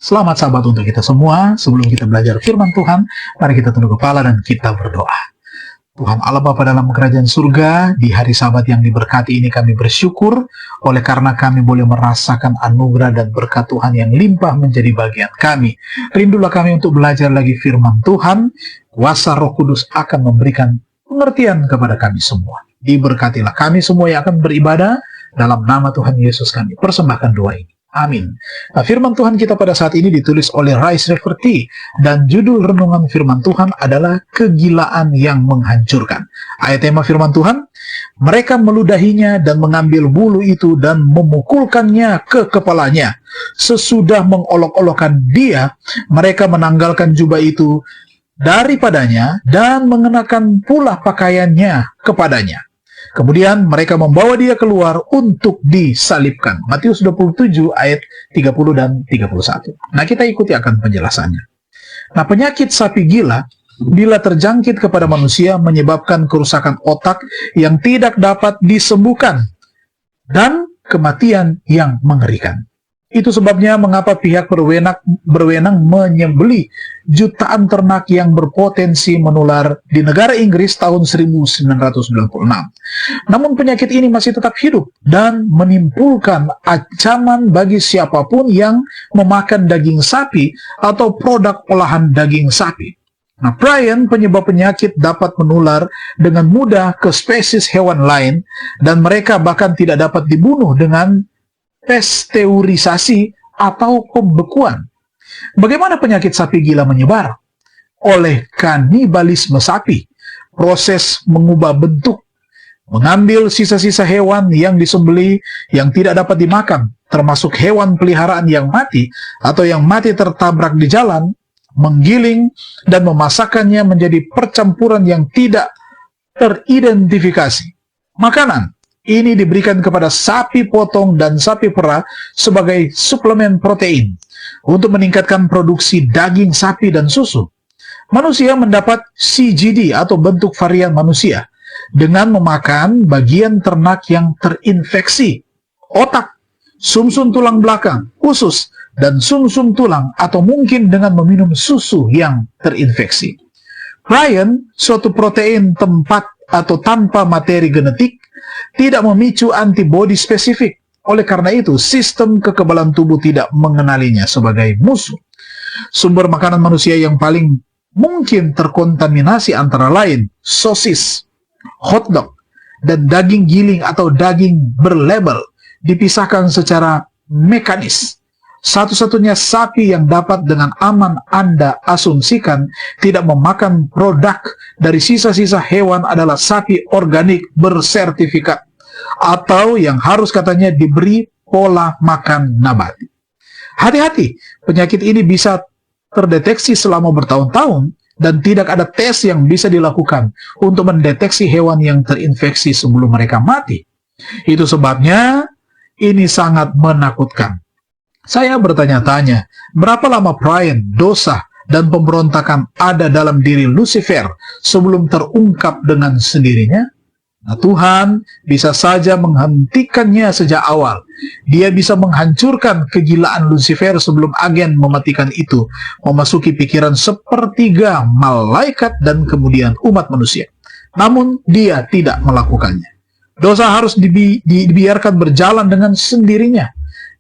Selamat sahabat untuk kita semua. Sebelum kita belajar firman Tuhan, mari kita tunduk kepala dan kita berdoa. Tuhan Allah Bapa dalam kerajaan surga, di hari Sabat yang diberkati ini kami bersyukur oleh karena kami boleh merasakan anugerah dan berkat Tuhan yang limpah menjadi bagian kami. Rindulah kami untuk belajar lagi firman Tuhan. Kuasa Roh Kudus akan memberikan pengertian kepada kami semua. Diberkatilah kami semua yang akan beribadah. Dalam nama Tuhan Yesus kami persembahkan doa ini. Amin. Nah, firman Tuhan kita pada saat ini ditulis oleh Rice Rafferty dan judul renungan firman Tuhan adalah kegilaan yang menghancurkan. Ayat tema firman Tuhan, mereka meludahinya dan mengambil bulu itu dan memukulkannya ke kepalanya. Sesudah mengolok-olokkan dia, mereka menanggalkan jubah itu daripadanya dan mengenakan pula pakaiannya kepadanya. Kemudian mereka membawa dia keluar untuk disalibkan. Matius 27 ayat 30 dan 31. Nah, kita ikuti akan penjelasannya. Nah, penyakit sapi gila bila terjangkit kepada manusia menyebabkan kerusakan otak yang tidak dapat disembuhkan dan kematian yang mengerikan. Itu sebabnya mengapa pihak berwenang menyembelih jutaan ternak yang berpotensi menular di negara Inggris tahun 1996. Namun penyakit ini masih tetap hidup dan menimbulkan ancaman bagi siapapun yang memakan daging sapi atau produk olahan daging sapi. Nah, Brian, penyebab penyakit dapat menular dengan mudah ke spesies hewan lain dan mereka bahkan tidak dapat dibunuh dengan pasteurisasi atau pembekuan. Bagaimana penyakit sapi gila menyebar? Oleh kanibalisme sapi. Proses mengubah bentuk, mengambil sisa-sisa hewan yang disembelih yang tidak dapat dimakan, termasuk hewan peliharaan yang mati atau yang mati tertabrak di jalan, menggiling dan memasakkannya menjadi percampuran yang tidak teridentifikasi. Makanan ini diberikan kepada sapi potong dan sapi perah sebagai suplemen protein untuk meningkatkan produksi daging sapi dan susu. Manusia mendapat CGD atau bentuk varian manusia dengan memakan bagian ternak yang terinfeksi, otak, sumsum tulang belakang, usus, dan sumsum tulang, atau mungkin dengan meminum susu yang terinfeksi. Brian, suatu protein tempat atau tanpa materi genetik, tidak memicu antibodi spesifik. Oleh karena itu, sistem kekebalan tubuh tidak mengenalinya sebagai musuh. Sumber makanan manusia yang paling mungkin terkontaminasi antara lain sosis, hotdog, dan daging giling atau daging berlabel dipisahkan secara mekanis. Satu-satunya sapi yang dapat dengan aman Anda asumsikan tidak memakan produk dari sisa-sisa hewan adalah sapi organik bersertifikat atau yang harus katanya diberi pola makan nabati. Hati-hati, penyakit ini bisa terdeteksi selama bertahun-tahun dan tidak ada tes yang bisa dilakukan untuk mendeteksi hewan yang terinfeksi sebelum mereka mati. Itu sebabnya ini sangat menakutkan. Saya bertanya-tanya, berapa lama Brian, dosa, dan pemberontakan ada dalam diri Lucifer sebelum terungkap dengan sendirinya? Nah, Tuhan bisa saja menghentikannya sejak awal. Dia bisa menghancurkan kegilaan Lucifer sebelum agen mematikan itu memasuki pikiran sepertiga malaikat dan kemudian umat manusia. Namun, dia tidak melakukannya. Dosa harus dibiarkan berjalan dengan sendirinya.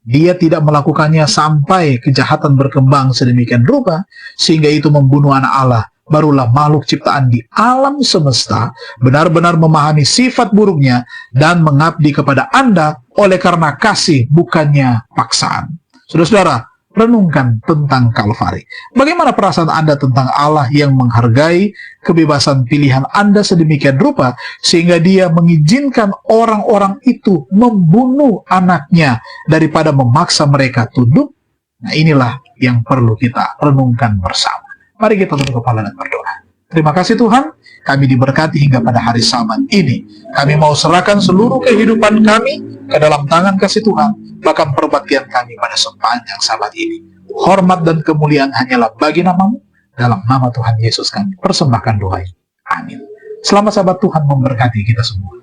Dia tidak melakukannya sampai kejahatan berkembang sedemikian rupa sehingga itu membunuh anak Allah. Barulah makhluk ciptaan di alam semesta benar-benar memahami sifat buruknya dan mengabdi kepada Anda oleh karena kasih bukannya paksaan. Saudara-saudara, renungkan tentang Kalvari. Bagaimana perasaan Anda tentang Allah yang menghargai kebebasan pilihan Anda sedemikian rupa sehingga dia mengizinkan orang-orang itu membunuh anaknya daripada memaksa mereka tunduk? Nah, inilah yang perlu kita renungkan bersama. Mari kita tunduk kepala dan berdoa. Terima kasih Tuhan, kami diberkati hingga pada hari Sabat ini. Kami mau serahkan seluruh kehidupan kami ke dalam tangan kasih Tuhan, bahkan perbaktian kami pada sepanjang Sabat ini. Hormat dan kemuliaan hanyalah bagi nama-Mu. Dalam nama Tuhan Yesus kami persembahkan doa ini. Amin. Selamat Sabat, Tuhan memberkati kita semua.